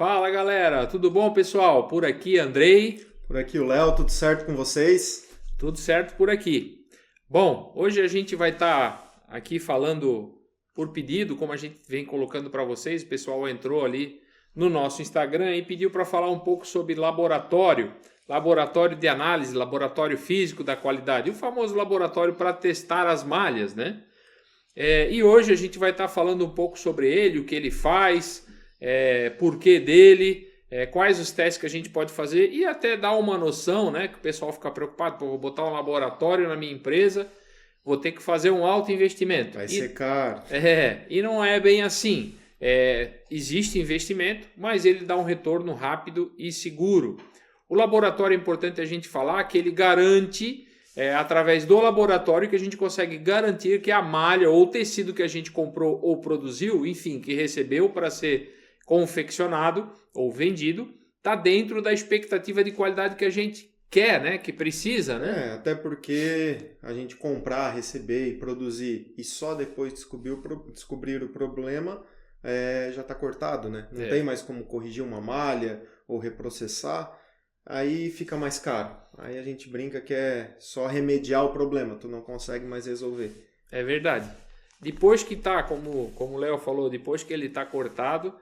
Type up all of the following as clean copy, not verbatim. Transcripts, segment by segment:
Fala galera, tudo bom pessoal? Por aqui Andrei. Por aqui o Léo, tudo certo com vocês? Tudo certo por aqui. Bom, hoje a gente vai estar aqui falando por pedido, como a gente vem colocando para vocês. O pessoal entrou ali no nosso Instagram e pediu para falar um pouco sobre laboratório de análise, laboratório físico da qualidade, o famoso laboratório para testar as malhas, né? E hoje a gente vai estar falando um pouco sobre ele, o que ele faz, porquê dele, quais os testes que a gente pode fazer e até dar uma noção, né? Que o pessoal fica preocupado, vou botar um laboratório na minha empresa, vou ter que fazer um alto investimento. Vai ser caro. E não é bem assim. Existe investimento, mas ele dá um retorno rápido e seguro. O laboratório é importante a gente falar que ele garante, através do laboratório, que a gente consegue garantir que a malha ou o tecido que a gente comprou ou produziu, enfim, que recebeu para ser confeccionado ou vendido, está dentro da expectativa de qualidade que a gente quer, né? Que precisa, né? Até porque a gente comprar, receber e produzir e só depois descobrir o problema já está cortado, né? Não tem mais como corrigir uma malha ou reprocessar, aí fica mais caro. Aí a gente brinca que é só remediar o problema, tu não consegue mais resolver. É verdade. Depois que está, como o Léo falou, depois que ele está cortado,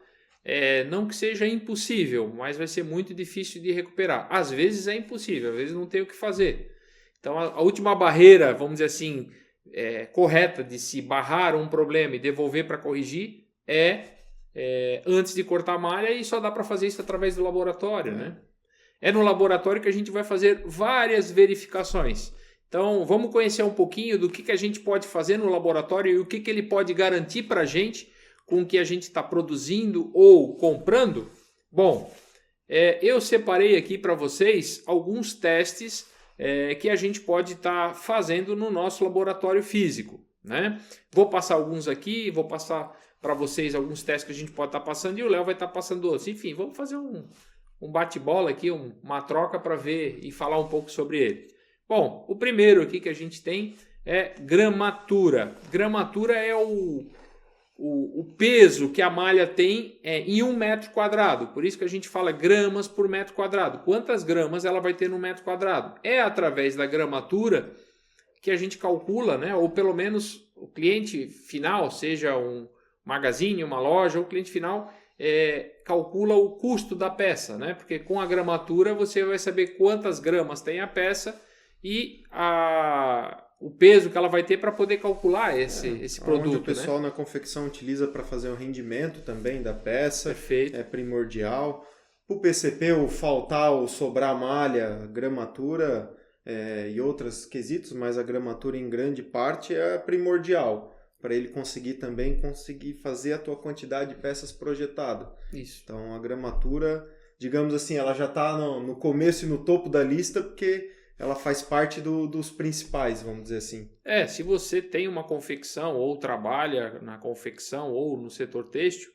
não que seja impossível, mas vai ser muito difícil de recuperar. Às vezes é impossível, às vezes não tem o que fazer. Então a última barreira, vamos dizer assim, correta de se barrar um problema e devolver para corrigir antes de cortar a malha, e só dá para fazer isso através do laboratório, né? É no laboratório que a gente vai fazer várias verificações. Então vamos conhecer um pouquinho do que a gente pode fazer no laboratório e o que ele pode garantir para a gente com o que a gente está produzindo ou comprando. Bom, eu separei aqui para vocês alguns testes que a gente pode estar fazendo no nosso laboratório físico, né? Vou passar alguns aqui, vou passar para vocês alguns testes que a gente pode estar passando e o Léo vai estar passando outros. Enfim, vamos fazer um bate-bola aqui, uma troca para ver e falar um pouco sobre ele. Bom, o primeiro aqui que a gente tem é gramatura. Gramatura é o peso que a malha tem em 1 metro quadrado. Por isso que a gente fala gramas por metro quadrado. Quantas gramas ela vai ter no metro quadrado? É através da gramatura que a gente calcula, né? Ou pelo menos o cliente final, seja um magazine, uma loja, o cliente final calcula o custo da peça, né? Porque com a gramatura você vai saber quantas gramas tem a peça e o peso que ela vai ter para poder calcular esse produto. Onde o pessoal na confecção utiliza para fazer o rendimento também da peça. Perfeito. É primordial. Para o PCP, o faltar ou sobrar malha, gramatura e outros quesitos, mas a gramatura em grande parte é primordial para ele conseguir fazer a tua quantidade de peças projetada. Isso. Então a gramatura, digamos assim, ela já está no começo e no topo da lista porque ela faz parte dos principais, vamos dizer assim. Se você tem uma confecção ou trabalha na confecção ou no setor têxtil,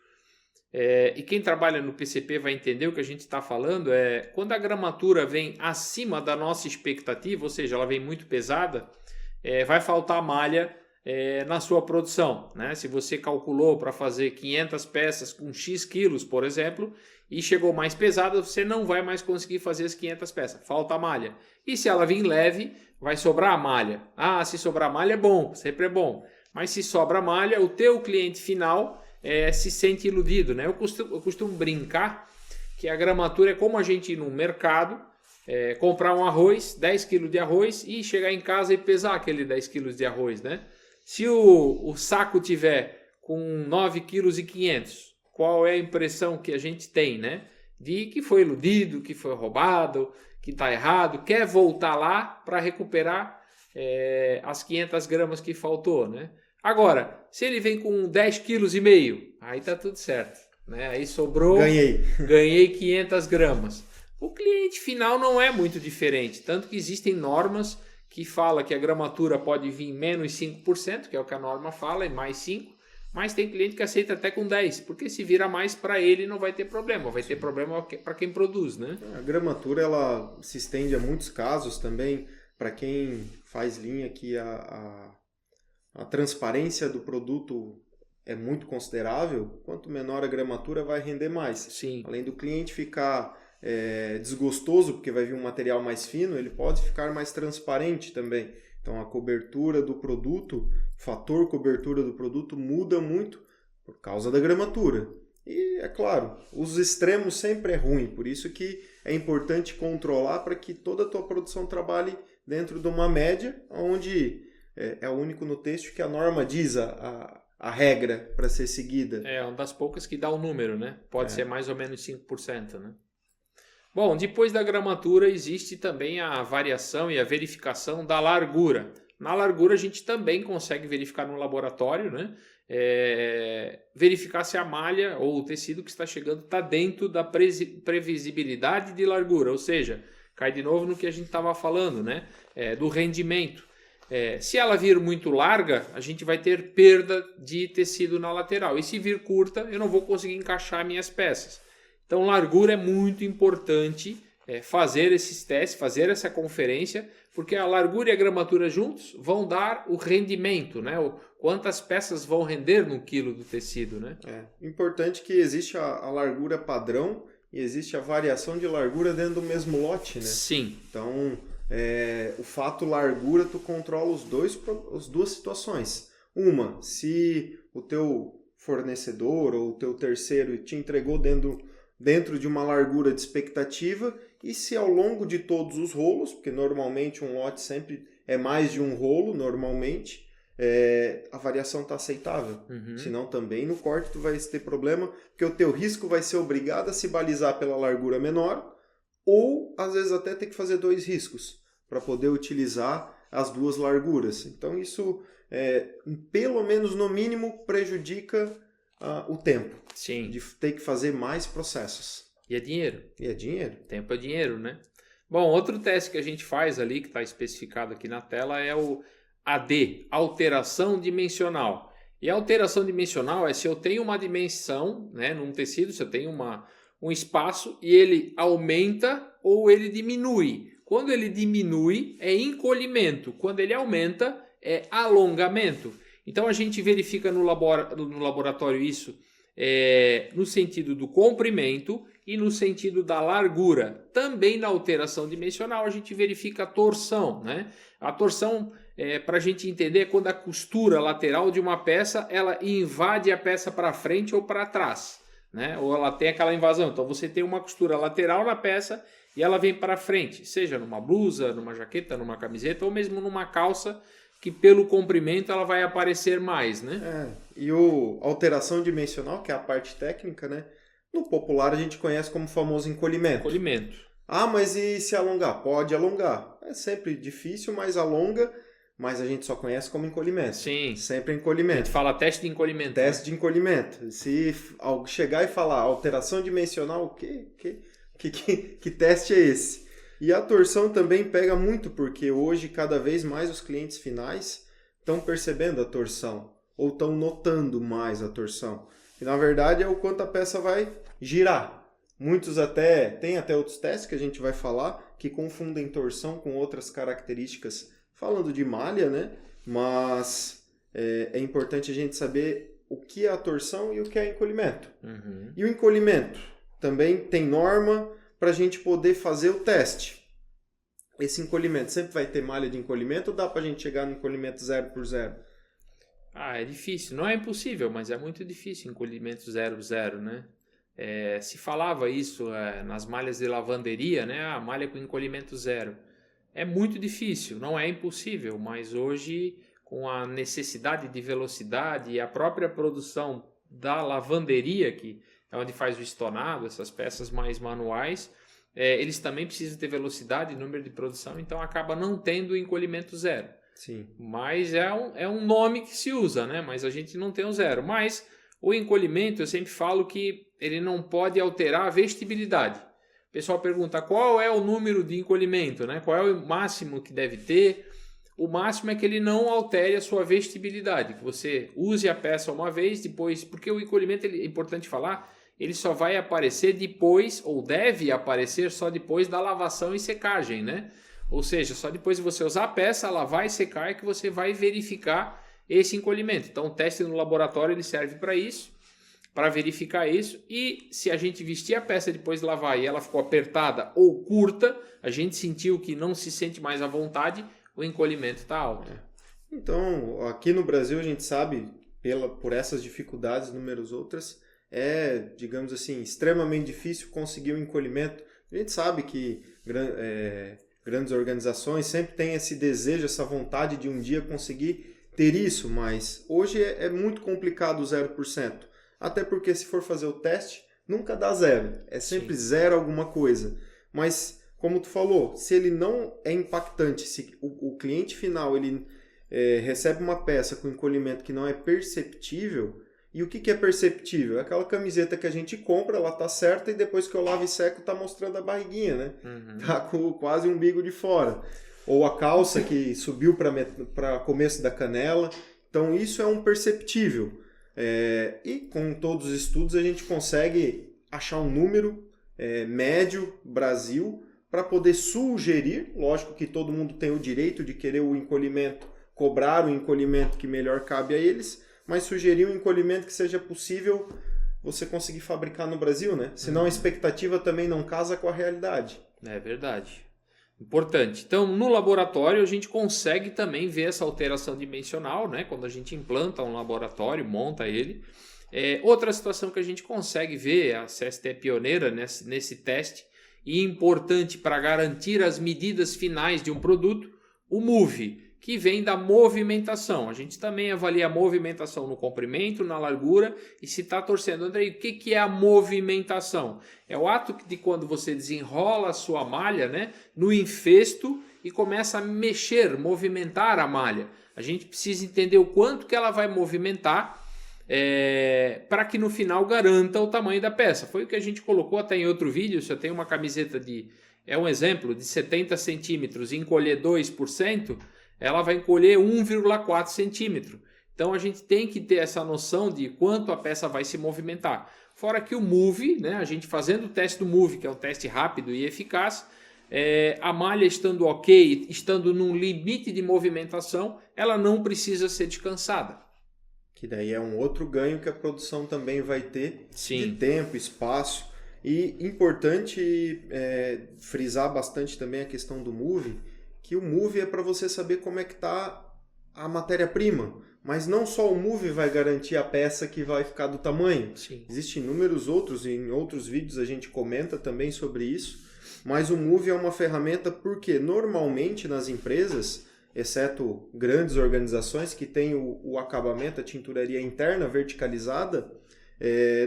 e quem trabalha no PCP vai entender o que a gente está falando, quando a gramatura vem acima da nossa expectativa, ou seja, ela vem muito pesada, vai faltar malha na sua produção, né? Se você calculou para fazer 500 peças com X quilos, por exemplo, e chegou mais pesada, você não vai mais conseguir fazer as 500 peças, falta malha. E se ela vir leve, vai sobrar a malha. Se sobrar malha é bom, sempre é bom. Mas se sobra malha, o teu cliente final se sente iludido, né? Eu costumo brincar que a gramatura é como a gente ir no mercado, comprar um arroz, 10 quilos de arroz, e chegar em casa e pesar aquele 10 quilos de arroz, né? Se o saco tiver com 9,5 kg, qual é a impressão que a gente tem, né? De que foi iludido, que foi roubado, que está errado, quer voltar lá para recuperar as 500 gramas que faltou, né? Agora, se ele vem com 10,5 kg, aí tá tudo certo, né? Aí sobrou, ganhei 500 gramas. O cliente final não é muito diferente, tanto que existem normas que fala que a gramatura pode vir menos 5%, que é o que a norma fala, e mais 5%, mas tem cliente que aceita até com 10%, porque se vira mais para ele não vai ter problema, vai ter problema para quem produz, né? A gramatura ela se estende a muitos casos também, para quem faz linha, que a transparência do produto é muito considerável, quanto menor a gramatura vai render mais. Sim. Além do cliente ficar desgostoso, porque vai vir um material mais fino, ele pode ficar mais transparente também. Então a cobertura do produto, o fator cobertura do produto muda muito por causa da gramatura. E é claro, os extremos sempre é ruim, por isso que é importante controlar para que toda a tua produção trabalhe dentro de uma média, onde é o único no texto que a norma diz a regra para ser seguida. É uma das poucas que dá o número, né? Pode ser mais ou menos 5%, né? Bom, depois da gramatura existe também a variação e a verificação da largura. Na largura a gente também consegue verificar no laboratório, né? Verificar se a malha ou o tecido que está chegando está dentro da previsibilidade de largura, ou seja, cai de novo no que a gente estava falando, né? Do rendimento. Se ela vir muito larga, a gente vai ter perda de tecido na lateral, e se vir curta, eu não vou conseguir encaixar minhas peças. Então, largura é muito importante fazer esses testes, fazer essa conferência, porque a largura e a gramatura juntos vão dar o rendimento, né? Quantas peças vão render no quilo do tecido, né? Importante que existe a largura padrão e existe a variação de largura dentro do mesmo lote, né? Sim. Então, o fato largura, tu controla as duas situações. Uma, se o teu fornecedor ou o teu terceiro te entregou dentro de uma largura de expectativa, e se ao longo de todos os rolos, porque normalmente um lote sempre é mais de um rolo, normalmente, a variação está aceitável. Senão também no corte tu vai ter problema, porque o teu risco vai ser obrigado a se balizar pela largura menor, ou às vezes até ter que fazer 2 riscos para poder utilizar as 2 larguras. Então isso, pelo menos no mínimo, prejudica o tempo. Sim. De ter que fazer mais processos. E é dinheiro. E é dinheiro. Tempo é dinheiro, né? Bom, outro teste que a gente faz ali, que está especificado aqui na tela, é o AD, alteração dimensional. E a alteração dimensional é se eu tenho uma dimensão, né, num tecido, se eu tenho um espaço e ele aumenta ou ele diminui. Quando ele diminui, é encolhimento. Quando ele aumenta, é alongamento. Então a gente verifica no laboratório isso no sentido do comprimento e no sentido da largura. Também na alteração dimensional a gente verifica a torção, né? A torção, para a gente entender, é quando a costura lateral de uma peça ela invade a peça para frente ou para trás, né? Ou ela tem aquela invasão. Então você tem uma costura lateral na peça e ela vem para frente, seja numa blusa, numa jaqueta, numa camiseta ou mesmo numa calça, que pelo comprimento ela vai aparecer mais, né? E a alteração dimensional, que é a parte técnica, né? No popular a gente conhece como famoso encolhimento. Encolhimento. Mas e se alongar? Pode alongar. É sempre difícil, mas alonga, mas a gente só conhece como encolhimento. Sim. Sempre encolhimento. A gente fala teste de encolhimento. Teste de encolhimento. Se chegar e falar alteração dimensional, que teste é esse? E a torção também pega muito, porque hoje cada vez mais os clientes finais estão percebendo a torção, ou estão notando mais a torção. E na verdade é o quanto a peça vai girar. Muitos tem até outros testes que a gente vai falar, que confundem torção com outras características, falando de malha, né? Mas é importante a gente saber o que é a torção e o que é encolhimento. E o encolhimento também tem norma para a gente poder fazer o teste. Esse encolhimento sempre vai ter malha de encolhimento ou dá para a gente chegar no encolhimento 0 por 0? É difícil. Não é impossível, mas é muito difícil encolhimento 0,0, né? Se falava isso nas malhas de lavanderia, né? A malha com encolhimento 0. É muito difícil, não é impossível, mas hoje, com a necessidade de velocidade e a própria produção da lavanderia, que é onde faz o estonado, essas peças mais manuais, eles também precisam ter velocidade e número de produção, então acaba não tendo encolhimento 0. Sim. Mas é um nome que se usa, né? Mas a gente não tem o 0. Mas o encolhimento, eu sempre falo que ele não pode alterar a vestibilidade. O pessoal pergunta qual é o número de encolhimento, né? Qual é o máximo que deve ter? O máximo é que ele não altere a sua vestibilidade, que você use a peça uma vez, depois, porque o encolhimento, é importante falar, ele só vai aparecer depois, ou deve aparecer só depois da lavação e secagem, né? Ou seja, só depois de você usar a peça, lavar e secar, é que você vai verificar esse encolhimento. Então o teste no laboratório ele serve para isso, para verificar isso, e se a gente vestir a peça depois de lavar e ela ficou apertada ou curta, a gente sentiu que não se sente mais à vontade, o encolhimento está alto. Então, aqui no Brasil a gente sabe, por essas dificuldades, inúmeras outras, digamos assim, extremamente difícil conseguir um encolhimento. A gente sabe que grandes organizações sempre têm esse desejo, essa vontade de um dia conseguir ter isso, mas hoje é muito complicado o 0%. Até porque se for fazer o teste, nunca dá zero. É sempre zero alguma coisa. Mas, como tu falou, se ele não é impactante, se o cliente final ele recebe uma peça com encolhimento que não é perceptível, e o que é perceptível? É aquela camiseta que a gente compra, ela tá certa e depois que eu lavo e seco tá mostrando a barriguinha, né? Tá com quase o umbigo de fora. Ou a calça que subiu para começo da canela. Então isso é um perceptível. E com todos os estudos a gente consegue achar um número médio Brasil para poder sugerir, lógico que todo mundo tem o direito de querer o encolhimento, cobrar o encolhimento que melhor cabe a eles, mas sugerir um encolhimento que seja possível você conseguir fabricar no Brasil, né? Senão a expectativa também não casa com a realidade. É verdade. Importante. Então, no laboratório, a gente consegue também ver essa alteração dimensional, né? Quando a gente implanta um laboratório, monta ele. Outra situação que a gente consegue ver, a CST é pioneira nesse teste, e importante para garantir as medidas finais de um produto, o MOVE, que vem da movimentação. A gente também avalia a movimentação no comprimento, na largura, e se está torcendo. Andrei, o que é a movimentação? É o ato de quando você desenrola a sua malha, né, no infesto e começa a mexer, movimentar a malha. A gente precisa entender o quanto que ela vai movimentar para que no final garanta o tamanho da peça. Foi o que a gente colocou até em outro vídeo. Se eu tenho uma camiseta um exemplo, de 70 centímetros e encolher 2%, ela vai encolher 1,4 centímetro. Então a gente tem que ter essa noção de quanto a peça vai se movimentar. Fora que o MOVE, né, a gente fazendo o teste do MOVE, que é um teste rápido e eficaz, a malha estando ok, estando num limite de movimentação, ela não precisa ser descansada. Que daí é um outro ganho que a produção também vai ter. Sim. De tempo, espaço. E importante frisar bastante também a questão do MOVE, que o MOVE é para você saber como é que está a matéria-prima. Mas não só o MOVE vai garantir a peça que vai ficar do tamanho. Sim. Existem inúmeros outros, em outros vídeos a gente comenta também sobre isso. Mas o MOVE é uma ferramenta porque normalmente nas empresas, exceto grandes organizações que têm o acabamento, a tinturaria interna verticalizada,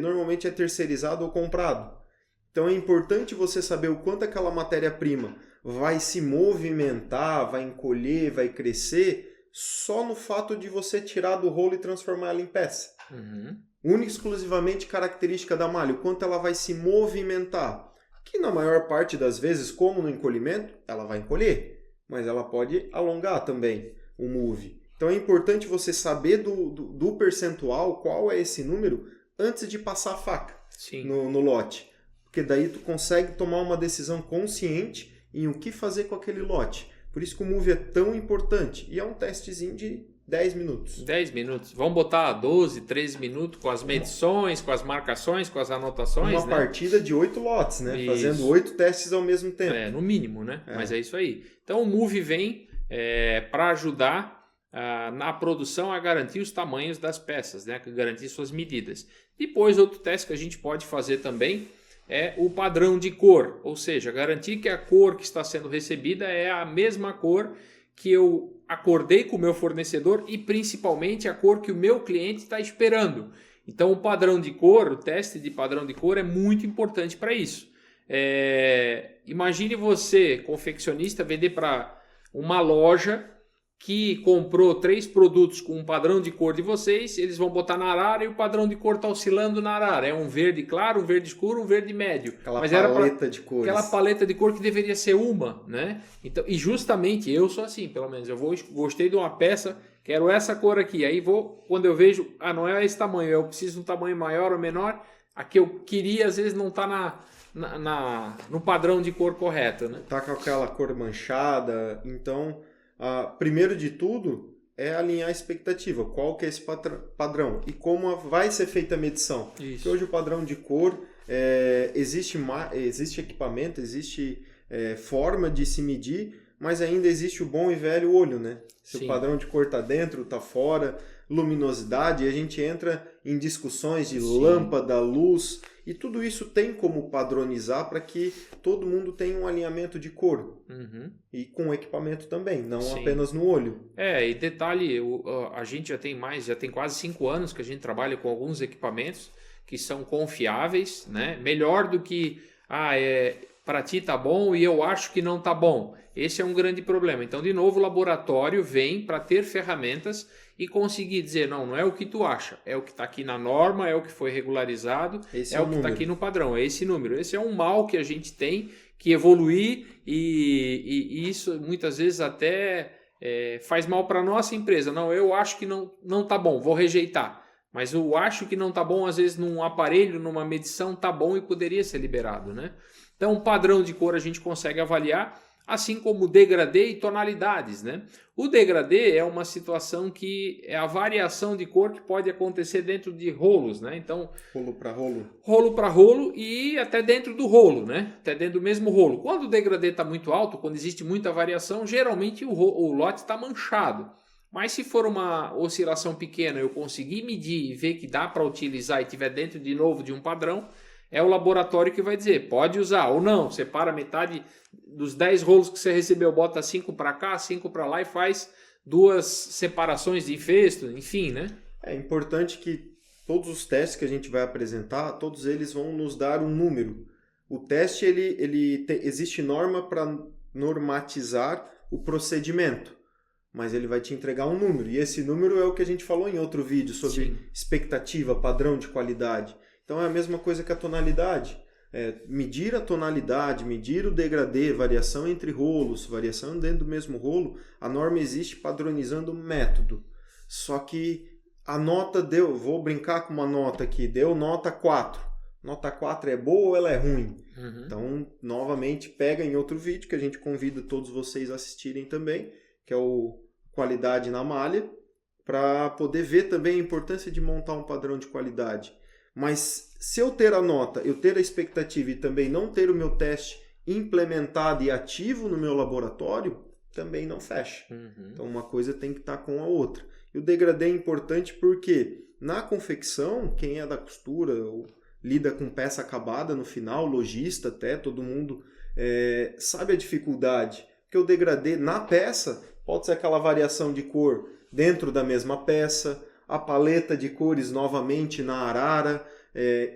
normalmente é terceirizado ou comprado. Então é importante você saber o quanto aquela matéria-prima vai se movimentar, vai encolher, vai crescer, só no fato de você tirar do rolo e transformar ela em peça. Única e exclusivamente característica da malha, o quanto ela vai se movimentar. Que na maior parte das vezes, como no encolhimento, ela vai encolher, mas ela pode alongar também o MOVE. Então é importante você saber do percentual, qual é esse número, antes de passar a faca no lote. Porque daí tu consegue tomar uma decisão consciente em o que fazer com aquele lote. Por isso que o MOVE é tão importante. E é um testezinho de 10 minutos. 10 minutos. Vamos botar 12, 13 minutos com as medições, com as marcações, com as anotações. Uma partida de 8 lotes, né? Isso. Fazendo 8 testes ao mesmo tempo. No mínimo, né? Mas é isso aí. Então o MOVE vem para ajudar na produção a garantir os tamanhos das peças, né? Garantir suas medidas. Depois, outro teste que a gente pode fazer também é o padrão de cor, ou seja, garantir que a cor que está sendo recebida é a mesma cor que eu acordei com o meu fornecedor e principalmente a cor que o meu cliente está esperando. Então o padrão de cor, o teste de padrão de cor é muito importante para isso. Imagine você, confeccionista, vender para uma loja que comprou 3 produtos com um padrão de cor de vocês, eles vão botar na arara e o padrão de cor está oscilando na arara. É um verde claro, um verde escuro, um verde médio. Paleta de cores. Aquela paleta de cor que deveria ser uma, né? Então, e justamente eu sou assim, pelo menos. Eu gostei de uma peça, quero essa cor aqui. Aí quando eu vejo, não é esse tamanho, eu preciso de um tamanho maior ou menor. A que eu queria, às vezes, não está no padrão de cor correto, né? Tá com aquela cor manchada, então... primeiro de tudo, é alinhar a expectativa. Qual que é esse padrão? E como vai ser feita a medição? Porque hoje o padrão de cor, existe equipamento, existe forma de se medir, mas ainda existe o bom e velho olho, né? Se o padrão de cor está dentro, está fora, luminosidade, e a gente entra em discussões de lâmpada, luz, e tudo isso tem como padronizar para que todo mundo tenha um alinhamento de cor. E com equipamento também, não apenas no olho. E detalhe, a gente já tem quase 5 anos que a gente trabalha com alguns equipamentos que são confiáveis, né? Melhor do que, para ti tá bom e eu acho que não tá bom. Esse é um grande problema. Então, de novo, o laboratório vem para ter ferramentas e conseguir dizer, não é o que tu acha, é o que está aqui na norma, é o que foi regularizado, é o que está aqui no padrão, é esse número. Esse é um mal que a gente tem que evoluir e isso muitas vezes até faz mal para a nossa empresa. Não, eu acho que não tá bom, vou rejeitar. Mas eu acho que não tá bom, às vezes num aparelho, numa medição, tá bom e poderia ser liberado, né? Então, o padrão de cor a gente consegue avaliar, assim como o degradê e tonalidades, né? O degradê é uma situação que é a variação de cor que pode acontecer dentro de rolos, né? Então, rolo para rolo. Rolo para rolo e até dentro do rolo, né? Até dentro do mesmo rolo. Quando o degradê está muito alto, quando existe muita variação, geralmente o lote está manchado. Mas se for uma oscilação pequena, eu conseguir medir e ver que dá para utilizar e estiver dentro de novo de um padrão, é o laboratório que vai dizer, pode usar ou não, separa metade dos 10 rolos que você recebeu, bota 5 para cá, 5 para lá e faz 2 separações de festo, enfim, né? É importante que todos os testes que a gente vai apresentar, todos eles vão nos dar um número. O teste, existe norma para normatizar o procedimento, mas ele vai te entregar um número, e esse número é o que a gente falou em outro vídeo sobre expectativa, padrão de qualidade. Então é a mesma coisa que a tonalidade. Medir a tonalidade, medir o degradê, variação entre rolos, variação dentro do mesmo rolo, a norma existe padronizando o método. Só que a nota vou brincar com uma nota aqui, deu nota 4. Nota 4 é boa ou ela é ruim? Então, novamente, pega em outro vídeo que a gente convida todos vocês a assistirem também, que é o Qualidade na Malha, para poder ver também a importância de montar um padrão de qualidade. Mas se eu ter a nota, eu ter a expectativa e também não ter o meu teste implementado e ativo no meu laboratório, também não fecha. Então uma coisa tem que estar com a outra. E o degradê é importante porque na confecção, quem é da costura ou lida com peça acabada no final, lojista até, todo mundo sabe a dificuldade. Porque o degradê na peça pode ser aquela variação de cor dentro da mesma peça, a paleta de cores novamente na arara.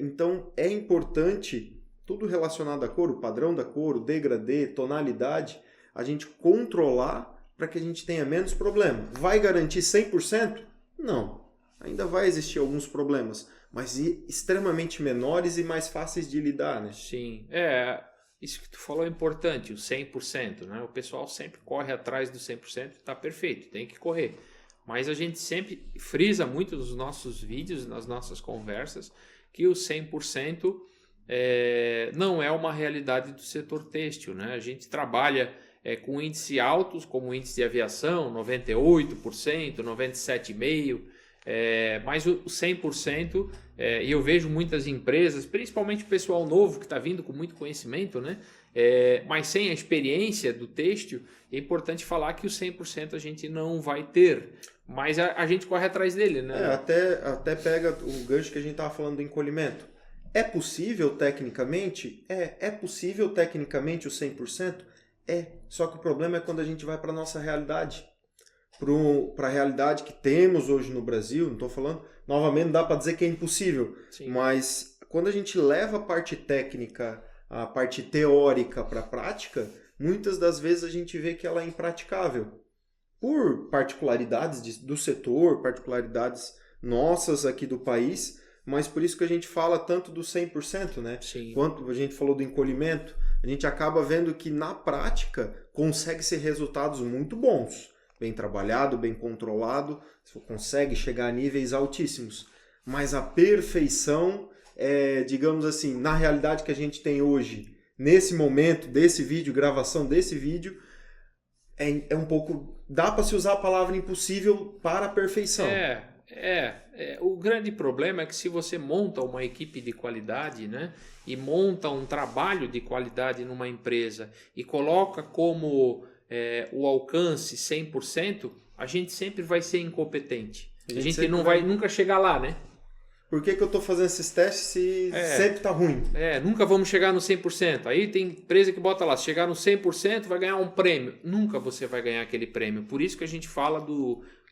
Então é importante, tudo relacionado à cor, o padrão da cor, o degradê, tonalidade, a gente controlar para que a gente tenha menos problema. Vai garantir 100%? Não. Ainda vai existir alguns problemas, mas extremamente menores e mais fáceis de lidar, né? Sim, isso que tu falou é importante, o 100%, né? O pessoal sempre corre atrás do 100%, está perfeito, tem que correr. Mas a gente sempre frisa muito nos nossos vídeos, nas nossas conversas, que o 100% não é uma realidade do setor têxtil, né? A gente trabalha com índices altos, como o índice de aviação, 98%, 97,5%, mas o 100%, e eu vejo muitas empresas, principalmente o pessoal novo que está vindo com muito conhecimento, né? Mas sem a experiência do têxtil, é importante falar que o 100% a gente não vai ter, mas a gente corre atrás dele, né? Até pega o gancho que a gente estava falando do encolhimento. É possível tecnicamente? É possível tecnicamente o 100%? Só que o problema é quando a gente vai para a nossa realidade. Para a realidade que temos hoje no Brasil, não estou falando, novamente não dá para dizer que é impossível, mas quando a gente leva a parte técnica, a parte teórica para a prática, muitas das vezes a gente vê que ela é impraticável. Por particularidades do setor, particularidades nossas aqui do país, mas por isso que a gente fala tanto do 100%, né? Sim. Quanto a gente falou do encolhimento, a gente acaba vendo que na prática consegue ser resultados muito bons. Bem trabalhado, bem controlado, você consegue chegar a níveis altíssimos. Mas a perfeição, digamos assim, na realidade que a gente tem hoje, nesse momento desse vídeo, gravação desse vídeo, é um pouco... Dá para se usar a palavra impossível para a perfeição. O grande problema é que se você monta uma equipe de qualidade, né, e monta um trabalho de qualidade numa empresa e coloca como o alcance 100%, a gente sempre vai ser incompetente. A gente não vai nunca chegar lá, né? Por que eu estou fazendo esses testes se sempre está ruim? Nunca vamos chegar no 100%. Aí tem empresa que bota lá, se chegar no 100% vai ganhar um prêmio. Nunca você vai ganhar aquele prêmio. Por isso que a gente fala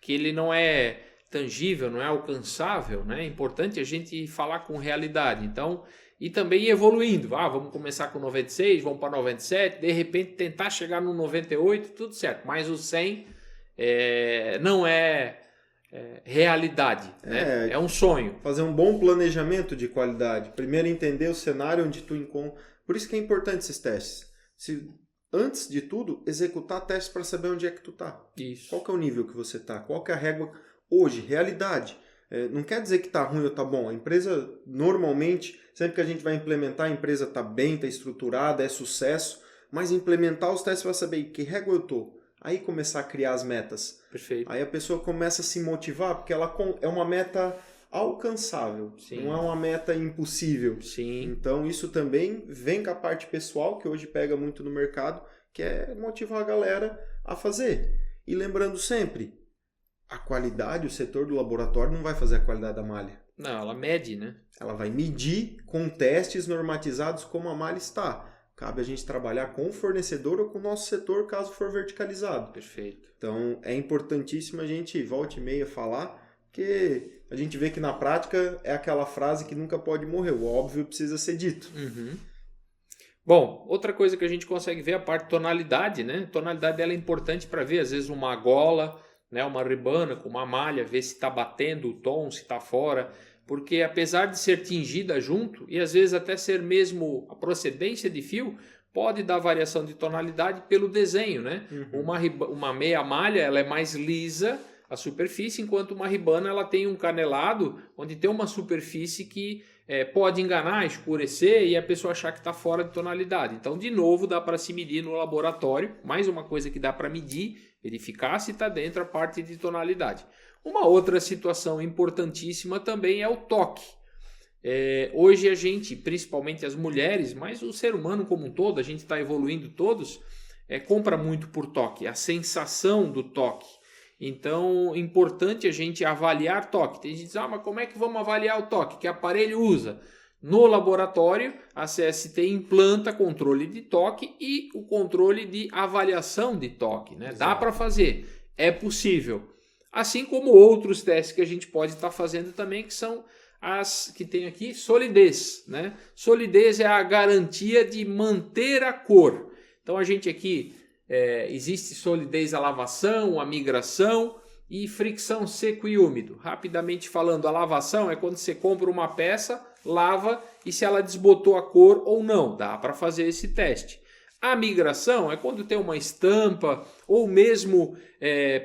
que ele não é tangível, não é alcançável, né? É importante a gente falar com realidade. Então, e também ir evoluindo. Vamos começar com 96, vamos para 97, de repente tentar chegar no 98, tudo certo. Mas o 100 não é realidade, né? É um sonho. Fazer um bom planejamento de qualidade. Primeiro entender o cenário onde tu encontra. Por isso que é importante esses testes. Antes de tudo, executar testes para saber onde é que tu tá. Isso. Qual que é o nível que você tá? Qual que é a régua hoje? Realidade. Não quer dizer que tá ruim ou tá bom. A empresa, normalmente, sempre que a gente vai implementar, a empresa tá bem, tá estruturada, é sucesso. Mas implementar os testes para saber em que régua eu tô. Aí começar a criar as metas. Perfeito. Aí a pessoa começa a se motivar, porque ela é uma meta alcançável. Sim. Não é uma meta impossível. Sim. Então isso também vem com a parte pessoal, que hoje pega muito no mercado, que é motivar a galera a fazer. E lembrando sempre, a qualidade, o setor do laboratório não vai fazer a qualidade da malha. Não, ela mede, né? Ela vai medir com testes normatizados como a malha está. Cabe a gente trabalhar com o fornecedor ou com o nosso setor, caso for verticalizado. Perfeito. Então, é importantíssimo a gente, volta e meia, falar, porque a gente vê que na prática é aquela frase que nunca pode morrer. O óbvio precisa ser dito. Uhum. Bom, outra coisa que a gente consegue ver é a parte tonalidade, né? Tonalidade dela é importante para ver, às vezes, uma gola, né? Uma ribana com uma malha, ver se está batendo o tom, se está fora. Porque apesar de ser tingida junto, e às vezes até ser mesmo a procedência de fio, pode dar variação de tonalidade pelo desenho, né? Uhum. Uma meia malha ela é mais lisa, a superfície, enquanto uma ribana ela tem um canelado, onde tem uma superfície que pode enganar, escurecer e a pessoa achar que está fora de tonalidade. Então, de novo, dá para se medir no laboratório. Mais uma coisa que dá para medir, verificar se está dentro a parte de tonalidade. Uma outra situação importantíssima também é o toque. Hoje a gente, principalmente as mulheres, mas o ser humano como um todo, a gente está evoluindo todos, compra muito por toque, a sensação do toque. Então, é importante a gente avaliar toque. Tem gente que diz, mas como é que vamos avaliar o toque? Que aparelho usa? No laboratório, a CST implanta controle de toque e o controle de avaliação de toque, né? Dá para fazer, é possível. Assim como outros testes que a gente pode estar fazendo também, que são as que tem aqui, solidez, né? Solidez é a garantia de manter a cor. Então a gente aqui, existe solidez a lavação, a migração e fricção seco e úmido. Rapidamente falando, a lavação é quando você compra uma peça, lava e se ela desbotou a cor ou não. Dá para fazer esse teste. A migração é quando tem uma estampa ou mesmo,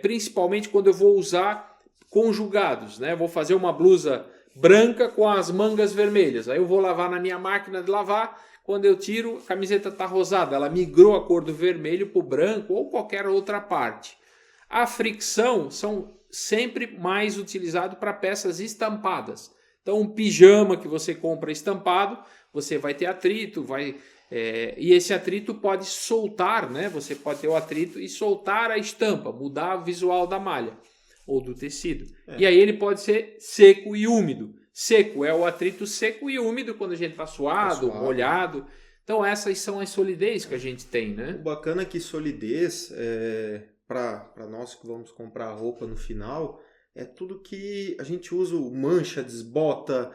principalmente quando eu vou usar conjugados, né? Vou fazer uma blusa branca com as mangas vermelhas. Aí eu vou lavar na minha máquina de lavar. Quando eu tiro, a camiseta está rosada. Ela migrou a cor do vermelho para o branco ou qualquer outra parte. A fricção são sempre mais utilizado para peças estampadas. Então um pijama que você compra estampado, você vai ter atrito, e esse atrito pode soltar, né? Você pode ter o atrito e soltar a estampa, mudar o visual da malha ou do tecido. E aí ele pode ser seco e úmido. Seco é o atrito seco e úmido quando a gente está suado, molhado. Então essas são as solidez que a gente tem, né? O bacana é que solidez, para nós que vamos comprar roupa no final, é tudo que a gente usa, mancha, desbota,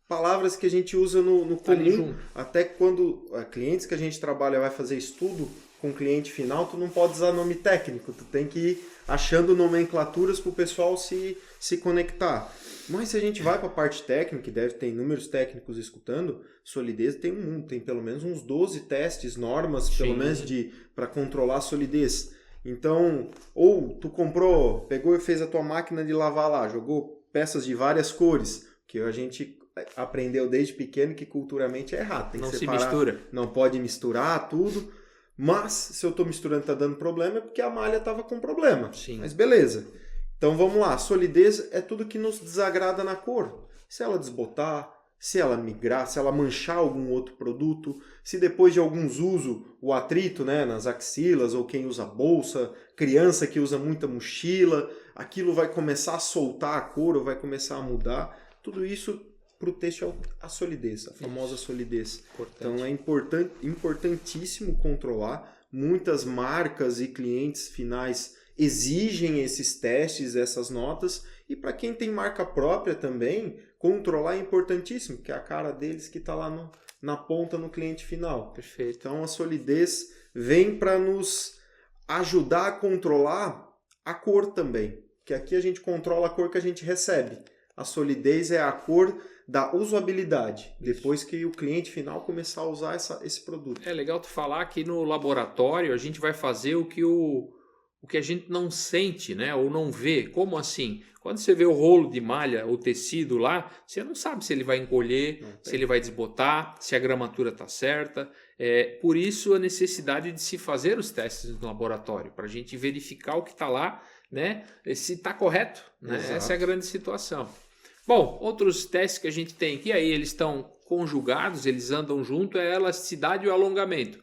palavras que a gente usa no comum. Até quando clientes que a gente trabalha vai fazer estudo com o cliente final, tu não pode usar nome técnico, tu tem que ir achando nomenclaturas para o pessoal se conectar. Mas se a gente vai para a parte técnica, e deve ter inúmeros técnicos escutando, solidez tem pelo menos uns 12 testes, normas, pelo menos para controlar a solidez. Então, ou tu pegou e fez a tua máquina de lavar lá, jogou peças de várias cores, que a gente aprendeu desde pequeno que culturalmente é errado. Tem que separar, se mistura. Não pode misturar tudo. Mas, se eu estou misturando e está dando problema, é porque a malha estava com problema. Sim. Mas beleza. Então vamos lá, a solidez é tudo que nos desagrada na cor. Se ela desbotar, se ela migrar, se ela manchar algum outro produto, se depois de alguns usos, o atrito, né, nas axilas, ou quem usa bolsa, criança que usa muita mochila, aquilo vai começar a soltar a cor ou vai começar a mudar. Tudo isso para o têxtil é a solidez, a famosa solidez. Importante. Então é importantíssimo controlar. Muitas marcas e clientes finais exigem esses testes, essas notas, e para quem tem marca própria também, controlar é importantíssimo, que é a cara deles que está lá na ponta no cliente final. Perfeito. Então a solidez vem para nos ajudar a controlar a cor também, que aqui a gente controla a cor que a gente recebe. A solidez é a cor da usabilidade, depois que o cliente final começar a usar esse produto. É legal tu falar que no laboratório a gente vai fazer o que a gente não sente, né? Ou não vê. Como assim? Quando você vê o rolo de malha, o tecido lá, você não sabe se ele vai encolher, se ele vai desbotar, se a gramatura está certa. Por isso a necessidade de se fazer os testes no laboratório, para a gente verificar o que está lá, né? Se está correto. Né? Essa é a grande situação. Bom, outros testes que a gente tem aqui, aí eles estão conjugados, eles andam junto, é a elasticidade e o alongamento.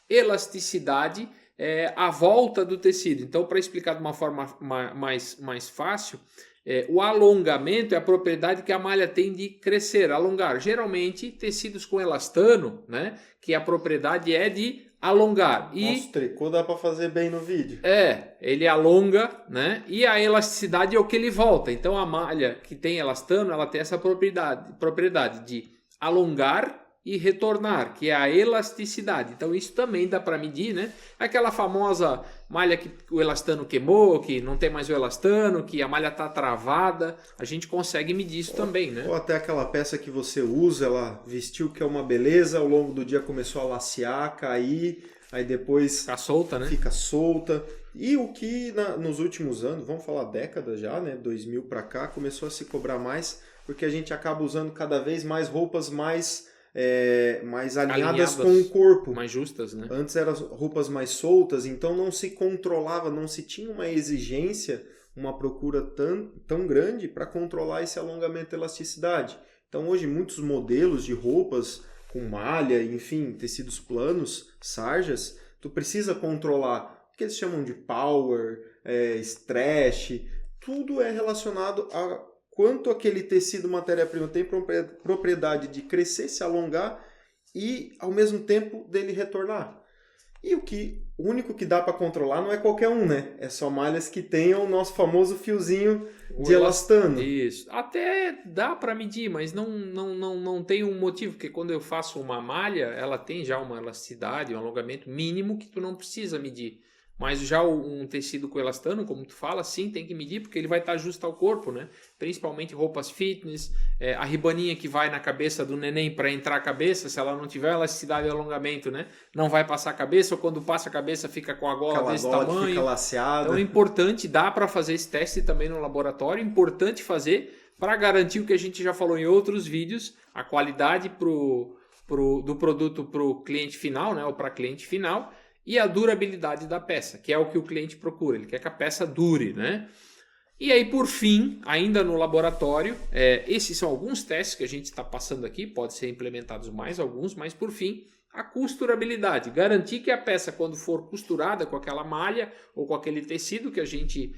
Elasticidade é a volta do tecido. Então, para explicar de uma forma mais fácil, o alongamento é a propriedade que a malha tem de crescer, alongar. Geralmente, tecidos com elastano, né, que a propriedade é de alongar. Nossa, o tricô dá para fazer bem no vídeo. Ele alonga, né? E a elasticidade é o que ele volta. Então a malha que tem elastano, ela tem essa propriedade de alongar e retornar, que é a elasticidade. Então isso também dá para medir, né? Aquela famosa malha que o elastano queimou, que não tem mais o elastano, que a malha está travada, a gente consegue medir isso também, né? Ou até aquela peça que você usa, ela vestiu que é uma beleza, ao longo do dia começou a lacear, cair, aí depois fica solta, né? Fica solta. E o que nos últimos anos, vamos falar décadas já, né? 2000 para cá, começou a se cobrar mais, porque a gente acaba usando cada vez mais roupas mais alinhadas com o corpo. Mais justas, né? Antes eram roupas mais soltas, então não se controlava, não se tinha uma exigência, uma procura tão grande para controlar esse alongamento e elasticidade. Então hoje muitos modelos de roupas com malha, enfim, tecidos planos, sarjas, tu precisa controlar o que eles chamam de power, stretch, tudo é relacionado a quanto aquele tecido matéria-prima tem propriedade de crescer, se alongar e, ao mesmo tempo, dele retornar. E o único que dá para controlar não é qualquer um, né? É só malhas que tenham o nosso famoso fiozinho de elastano. Isso. Até dá para medir, mas não tem um motivo, porque quando eu faço uma malha, ela tem já uma elasticidade, um alongamento mínimo que tu não precisa medir. Mas já um tecido com elastano, como tu fala, sim, tem que medir, porque ele vai estar justo ao corpo, né? Principalmente roupas fitness, a ribaninha que vai na cabeça do neném para entrar a cabeça, se ela não tiver elasticidade e alongamento, né? Não vai passar a cabeça, ou quando passa a cabeça fica com a gola desse tamanho. Fica laceada. Então é importante, dá para fazer esse teste também no laboratório, importante fazer para garantir o que a gente já falou em outros vídeos, a qualidade do produto para o cliente final, né? Ou para cliente final, e a durabilidade da peça, que é o que o cliente procura. Ele quer que a peça dure, né? E aí, por fim, ainda no laboratório, esses são alguns testes que a gente está passando aqui, pode ser implementados mais alguns, mas por fim, a costurabilidade. Garantir que a peça, quando for costurada com aquela malha ou com aquele tecido que a gente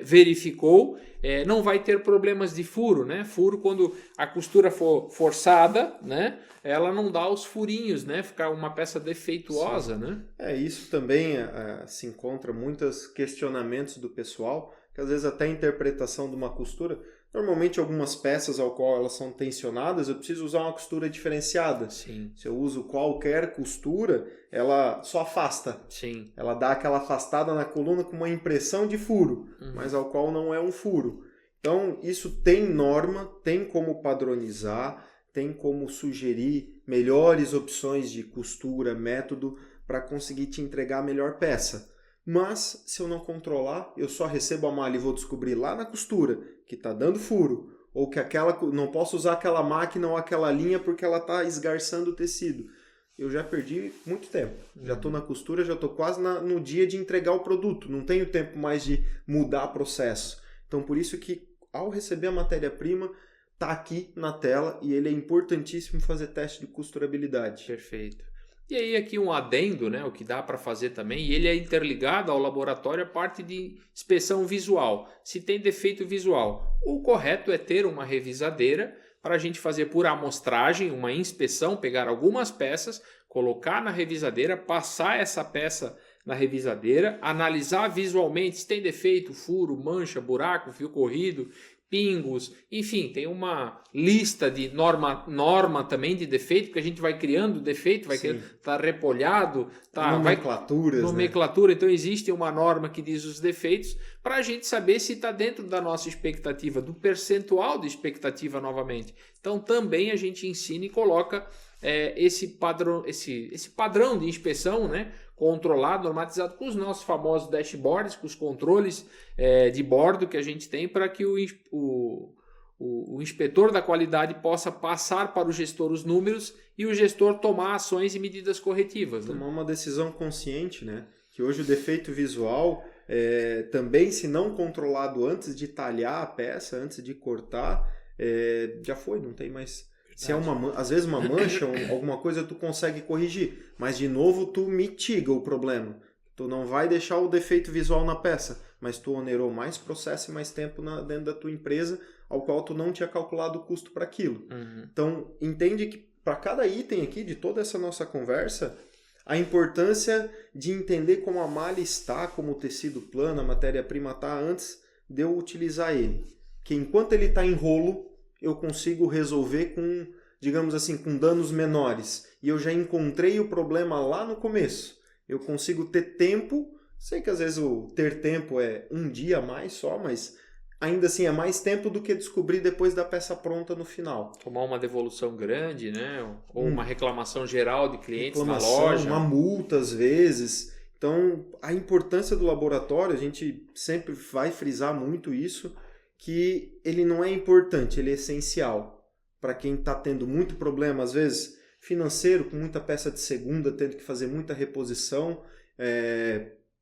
verificou, não vai ter problemas de furo, né? Furo, quando a costura for forçada, né? Ela não dá os furinhos, né? Ficar uma peça defeituosa, sim, né? Isso também se encontra muitos questionamentos do pessoal, que às vezes até a interpretação de uma costura, normalmente algumas peças ao qual elas são tensionadas, eu preciso usar uma costura diferenciada. Sim. Se eu uso qualquer costura, ela só afasta. Sim. Ela dá aquela afastada na coluna com uma impressão de furo, mas ao qual não é um furo. Então, isso tem norma, tem como padronizar, tem como sugerir melhores opções de costura, método, para conseguir te entregar a melhor peça. Mas, se eu não controlar, eu só recebo a malha e vou descobrir lá na costura que está dando furo, ou que não posso usar aquela máquina ou aquela linha porque ela está esgarçando o tecido. eu já perdi muito tempo. Já estou na costura, já estou quase no dia de entregar o produto. Não tenho tempo mais de mudar processo. Então, por isso que ao receber a matéria-prima, está aqui na tela e ele é importantíssimo fazer teste de costurabilidade. Perfeito. E aí aqui um adendo, né, o que dá para fazer também, e ele é interligado ao laboratório a parte de inspeção visual. Se tem defeito visual, o correto é ter uma revisadeira para a gente fazer por amostragem, uma inspeção, pegar algumas peças, colocar na revisadeira, passar essa peça na revisadeira, analisar visualmente se tem defeito, furo, mancha, buraco, fio corrido, pingos, enfim, tem uma lista de norma também de defeito, porque a gente vai criando defeito, vai criando, tá repolhado, tá nomenclatura, então existe uma norma que diz os defeitos para a gente saber se está dentro da nossa expectativa, do percentual de expectativa novamente. Então também a gente ensina e coloca esse padrão de inspeção, né, controlado, normatizado com os nossos famosos dashboards, com os controles de bordo que a gente tem para que o inspetor da qualidade possa passar para o gestor os números e o gestor tomar ações e medidas corretivas. Tomar uma decisão consciente, né? Que hoje o defeito visual, também se não controlado antes de talhar a peça, antes de cortar, já foi, não tem mais... Se às vezes uma mancha ou alguma coisa tu consegue corrigir, mas de novo tu mitiga o problema. Tu não vai deixar o defeito visual na peça, mas tu onerou mais processo e mais tempo dentro da tua empresa, ao qual tu não tinha calculado o custo para aquilo. Uhum. Então, entende que para cada item aqui de toda essa nossa conversa, a importância de entender como a malha está, como o tecido plano, a matéria-prima está antes de eu utilizar ele. Que enquanto ele está em rolo, eu consigo resolver com, digamos assim, com danos menores. E eu já encontrei o problema lá no começo. Eu consigo ter tempo, sei que às vezes o ter tempo é um dia a mais só, mas ainda assim é mais tempo do que descobrir depois da peça pronta no final. Tomar uma devolução grande, né? Ou uma reclamação geral de clientes na loja. Uma multa às vezes. Então, a importância do laboratório, a gente sempre vai frisar muito isso, que ele não é importante, ele é essencial. Para quem está tendo muito problema, às vezes, financeiro, com muita peça de segunda, tendo que fazer muita reposição.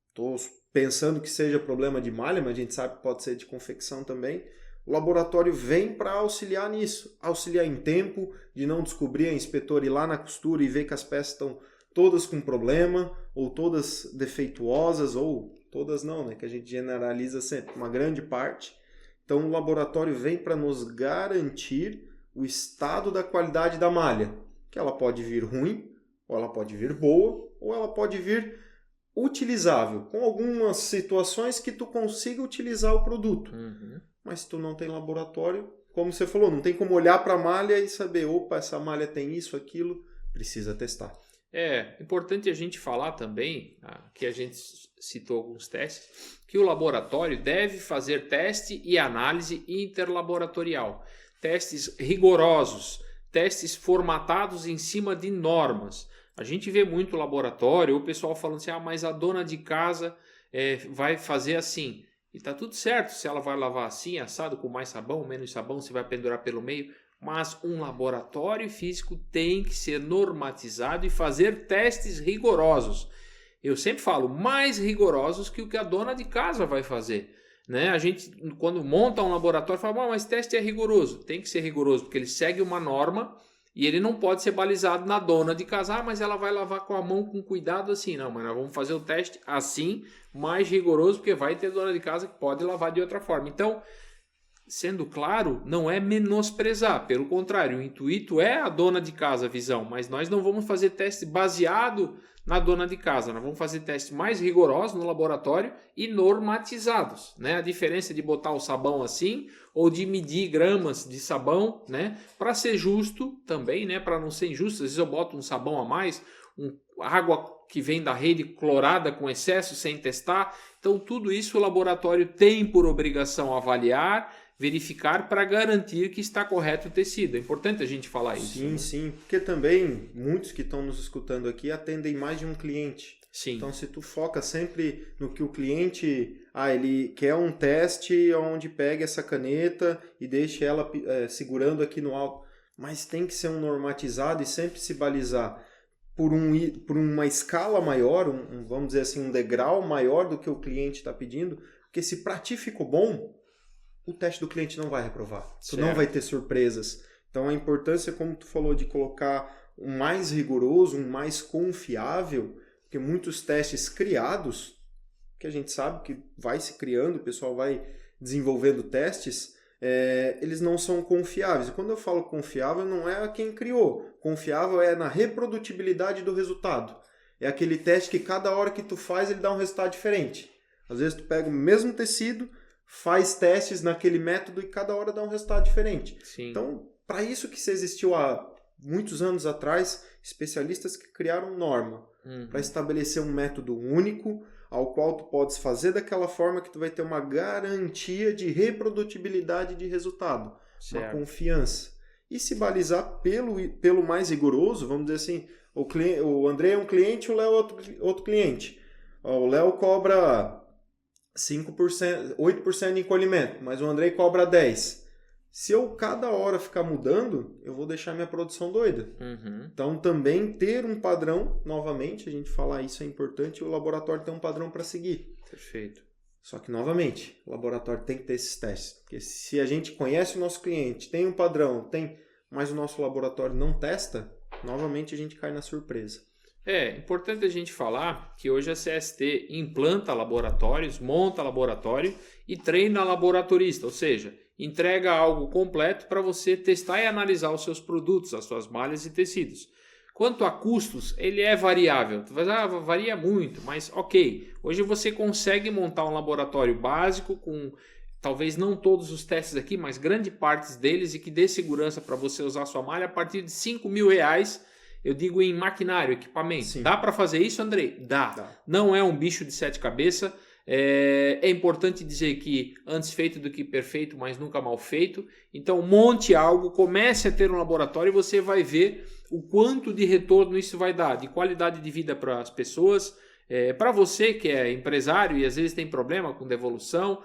Estou pensando que seja problema de malha, mas a gente sabe que pode ser de confecção também. O laboratório vem para auxiliar nisso. Auxiliar em tempo, de não descobrir a inspetora ir lá na costura e ver que as peças estão todas com problema, ou todas defeituosas, ou todas não, né? Que a gente generaliza sempre, uma grande parte. Então o laboratório vem para nos garantir o estado da qualidade da malha, que ela pode vir ruim, ou ela pode vir boa, ou ela pode vir utilizável, com algumas situações que tu consiga utilizar o produto. Uhum. Mas se tu não tem laboratório, como você falou, não tem como olhar para a malha e saber, opa, essa malha tem isso, aquilo, precisa testar. É importante a gente falar também, que a gente citou alguns testes, que o laboratório deve fazer teste e análise interlaboratorial. Testes rigorosos, testes formatados em cima de normas. A gente vê muito laboratório, o pessoal falando assim, mas a dona de casa vai fazer assim. E está tudo certo, se ela vai lavar assim, assado, com mais sabão, menos sabão, se vai pendurar pelo meio. Mas um laboratório físico tem que ser normatizado e fazer testes rigorosos. Eu sempre falo, mais rigorosos que o que a dona de casa vai fazer. Né? A gente, quando monta um laboratório, fala, mas teste é rigoroso. Tem que ser rigoroso, porque ele segue uma norma e ele não pode ser balizado na dona de casa. Mas ela vai lavar com a mão com cuidado assim. Não, mas nós vamos fazer o teste assim, mais rigoroso, porque vai ter dona de casa que pode lavar de outra forma. Então, sendo claro, não é menosprezar, pelo contrário, o intuito é a dona de casa a visão, mas nós não vamos fazer teste baseado na dona de casa, nós vamos fazer testes mais rigorosos no laboratório e normatizados, né? A diferença de botar o sabão assim ou de medir gramas de sabão, né? Para ser justo também, né? Para não ser injusto, às vezes eu boto um sabão a mais, água que vem da rede clorada com excesso sem testar, então tudo isso o laboratório tem por obrigação avaliar, verificar para garantir que está correto o tecido. É importante a gente falar isso. Sim, né? Sim, porque também muitos que estão nos escutando aqui atendem mais de um cliente. Sim. Então se tu foca sempre no que o cliente, ele quer um teste onde pegue essa caneta e deixe ela segurando aqui no alto, mas tem que ser um normatizado e sempre se balizar. por uma escala maior, vamos dizer assim, um degrau maior do que o cliente está pedindo, porque se para ti ficou bom, o teste do cliente não vai reprovar. Tu não vai ter surpresas. Então a importância, como tu falou, de colocar um mais rigoroso, um mais confiável, porque muitos testes criados, que a gente sabe que vai se criando, o pessoal vai desenvolvendo testes, eles não são confiáveis. E quando eu falo confiável, não é quem criou. Confiável é na reprodutibilidade do resultado. É aquele teste que cada hora que tu faz, ele dá um resultado diferente. Às vezes tu pega o mesmo tecido, faz testes naquele método e cada hora dá um resultado diferente. Sim. Então, para isso que se existiu há muitos anos atrás, especialistas que criaram norma para estabelecer um método único, ao qual tu podes fazer daquela forma que tu vai ter uma garantia de reprodutibilidade de resultado, uma confiança. E se balizar pelo mais rigoroso, vamos dizer assim, o André é um cliente, o Léo é outro cliente. O Léo cobra 5%, 8% de encolhimento, mas o André cobra 10%. Se eu cada hora ficar mudando, eu vou deixar minha produção doida. Então também ter um padrão, novamente, a gente falar isso é importante, o laboratório tem um padrão para seguir. Perfeito. Só que, novamente, o laboratório tem que ter esses testes. Porque se a gente conhece o nosso cliente, tem um padrão, mas o nosso laboratório não testa, novamente a gente cai na surpresa. É importante a gente falar que hoje a CST implanta laboratórios, monta laboratório e treina laboratorista, ou seja, entrega algo completo para você testar e analisar os seus produtos, as suas malhas e tecidos. Quanto a custos, ele é variável. Tu vai dizer, varia muito, mas ok. Hoje você consegue montar um laboratório básico com talvez não todos os testes aqui, mas grande parte deles e que dê segurança para você usar a sua malha a partir de R$5.000. Eu digo em maquinário, equipamento. Sim. Dá para fazer isso, Andrei? Dá. Não é um bicho de 7 cabeças. É importante dizer que antes feito do que perfeito, mas nunca mal feito. Então monte algo, comece a ter um laboratório e você vai ver o quanto de retorno isso vai dar, de qualidade de vida para as pessoas, para você que é empresário e às vezes tem problema com devolução,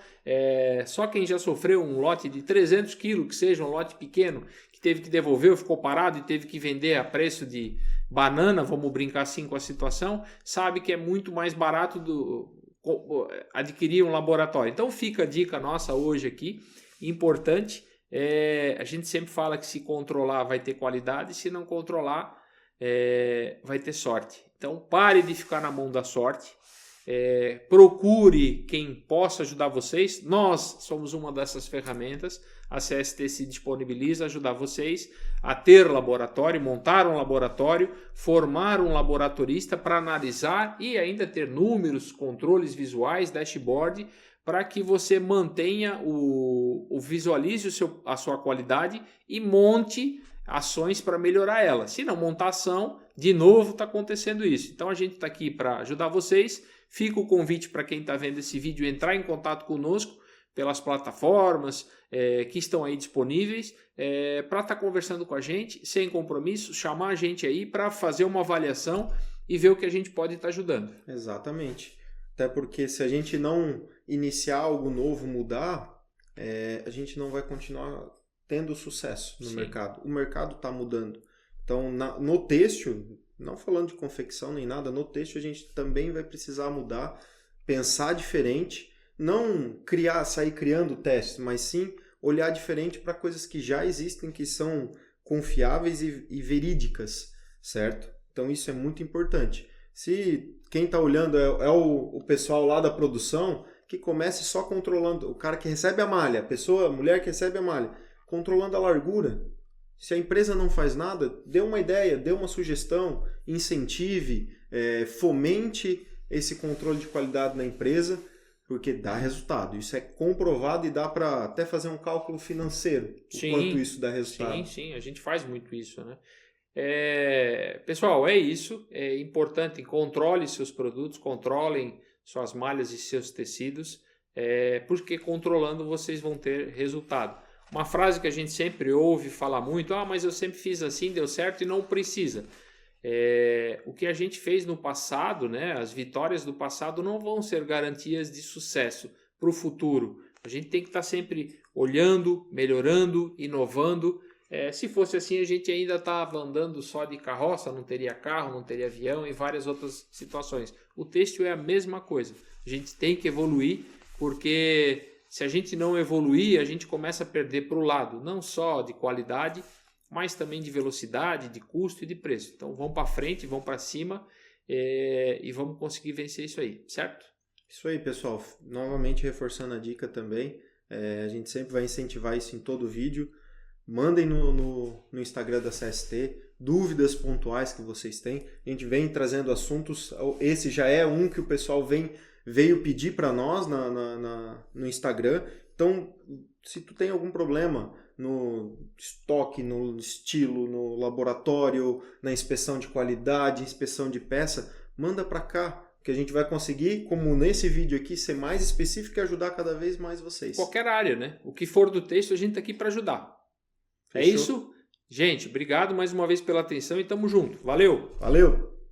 só quem já sofreu um lote de 300 quilos, que seja um lote pequeno, que teve que devolver ou ficou parado e teve que vender a preço de banana, vamos brincar assim com a situação, sabe que é muito mais barato adquirir um laboratório. Então fica a dica nossa hoje aqui, importante, a gente sempre fala que se controlar vai ter qualidade, se não controlar vai ter sorte. Então pare de ficar na mão da sorte, procure quem possa ajudar vocês. Nós somos uma dessas ferramentas, a CST se disponibiliza a ajudar vocês a ter laboratório, montar um laboratório, formar um laboratorista para analisar e ainda ter números, controles visuais, dashboard, para que você mantenha visualize a sua qualidade e monte ações para melhorar ela. Se não montar ação, de novo está acontecendo isso. Então a gente está aqui para ajudar vocês. Fica o convite para quem está vendo esse vídeo entrar em contato conosco pelas plataformas que estão aí disponíveis para estar conversando com a gente, sem compromisso, chamar a gente aí para fazer uma avaliação e ver o que a gente pode estar ajudando. Exatamente. Até porque se a gente não iniciar algo novo, mudar, a gente não vai continuar tendo sucesso no mercado. O mercado está mudando. Então, no têxtil, não falando de confecção nem nada, no têxtil a gente também vai precisar mudar, pensar diferente, não sair criando testes, mas sim olhar diferente para coisas que já existem, que são confiáveis e verídicas, certo? Então isso é muito importante. Se quem está olhando é o pessoal lá da produção, que comece só controlando, o cara que recebe a malha, a mulher que recebe a malha, controlando a largura. Se a empresa não faz nada, dê uma ideia, dê uma sugestão, incentive, fomente esse controle de qualidade na empresa, porque dá resultado. Isso é comprovado e dá para até fazer um cálculo financeiro, o quanto isso dá resultado. Sim, a gente faz muito isso, né? Pessoal, é isso. É importante, controle seus produtos, controlem suas malhas e seus tecidos, porque controlando vocês vão ter resultado. Uma frase que a gente sempre ouve falar muito, mas eu sempre fiz assim, deu certo e não precisa. O que a gente fez no passado, né, as vitórias do passado não vão ser garantias de sucesso para o futuro. A gente tem que estar sempre olhando, melhorando, inovando, Se fosse assim, a gente ainda estava andando só de carroça, não teria carro, não teria avião e várias outras situações. O têxtil é a mesma coisa. A gente tem que evoluir, porque se a gente não evoluir, a gente começa a perder para o lado, não só de qualidade, mas também de velocidade, de custo e de preço. Então vamos para frente, vamos para cima e vamos conseguir vencer isso aí, certo? Isso aí, pessoal. Novamente reforçando a dica também, a gente sempre vai incentivar isso em todo vídeo. Mandem no Instagram da CST dúvidas pontuais que vocês têm. A gente vem trazendo assuntos. Esse já é um que o pessoal veio pedir para nós no Instagram. Então, se tu tem algum problema no estoque, no estilo, no laboratório, na inspeção de qualidade, inspeção de peça, manda para cá, que a gente vai conseguir, como nesse vídeo aqui, ser mais específico e ajudar cada vez mais vocês. Qualquer área, né? O que for do texto, a gente está aqui para ajudar. Fechou? É isso? Gente, obrigado mais uma vez pela atenção e tamo junto. Valeu! Valeu!